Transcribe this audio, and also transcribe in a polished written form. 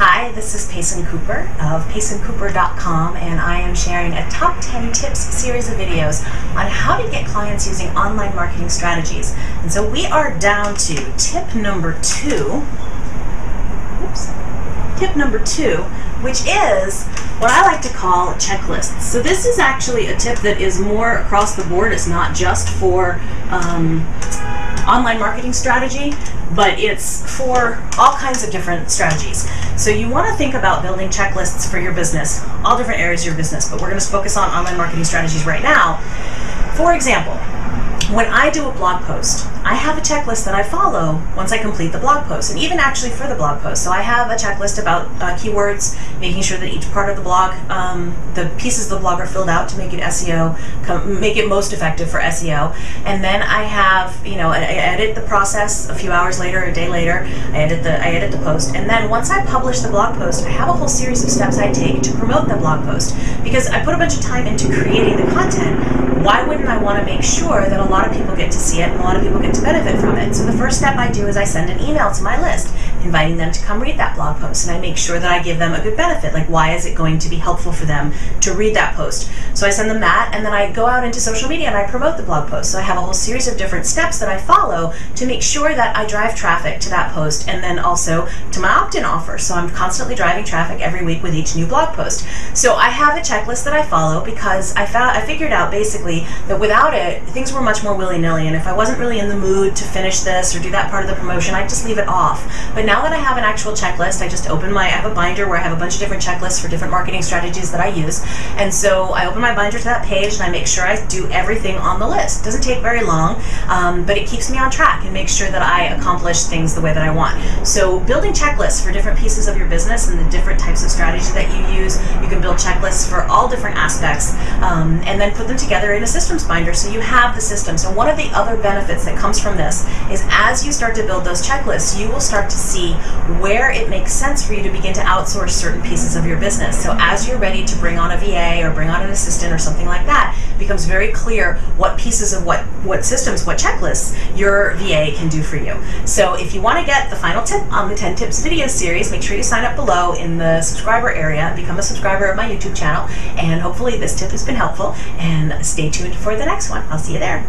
Hi, this is Payson Cooper of PaysonCooper.com, and I am sharing a top 10 tips series of videos on how to get clients using online marketing strategies. And so we are down to tip number 2. Tip number 2, which is what I like to call checklists. So this is actually a tip that is more across the board. It's not just for online marketing strategy, but it's for all kinds of different strategies. So you want to think about building checklists for your business, all different areas of your business, but we're going to focus on online marketing strategies right now. For example, when I do a blog post, I have a checklist that I follow once I complete the blog post, and even actually for the blog post. So I have a checklist about keywords, making sure that each part of the blog, the pieces of the blog are filled out to make it make it most effective for SEO. And then I have, I edit the process a few hours later, a day later, I edit the post. And then once I publish the blog post, I have a whole series of steps I take to promote the blog post. Because I put a bunch of time into creating the content, why wouldn't I want to make sure that a lot of people get to see it and a lot of people get to benefit from it? So the first step I do is I send an email to my list inviting them to come read that blog post, and I make sure that I give them a good benefit, like why is it going to be helpful for them to read that post. So I send them that, and then I go out into social media and I promote the blog post. So I have a whole series of different steps that I follow to make sure that I drive traffic to that post, and then also to my opt-in offer. So I'm constantly driving traffic every week with each new blog post. So I have a checklist that I follow because I figured out basically that without it, things were much more willy-nilly, and if I wasn't really in the mood to finish this or do that part of the promotion, I'd just leave it off. But now that I have an actual checklist, I have a binder where I have a bunch of different checklists for different marketing strategies that I use, and so I open my binder to that page and I make sure I do everything on the list. It doesn't take very long, but it keeps me on track and makes sure that I accomplish things the way that I want. So building checklists for different pieces of your business and the different types of strategies that you use, you can build checklists for all different aspects, and then put them together in a systems binder so you have the system. So one of the other benefits that comes from this is as you start to build those checklists, you will start to see where it makes sense for you to begin to outsource certain pieces of your business. So as you're ready to bring on a VA or bring on an assistant or something like that, it becomes very clear what pieces of what systems, what checklists your VA can do for you. So if you want to get the final tip on the 10 Tips video series, make sure you sign up below in the subscriber area and become a subscriber of my YouTube channel. And hopefully this tip has been helpful, and stay tuned for the next one. I'll see you there.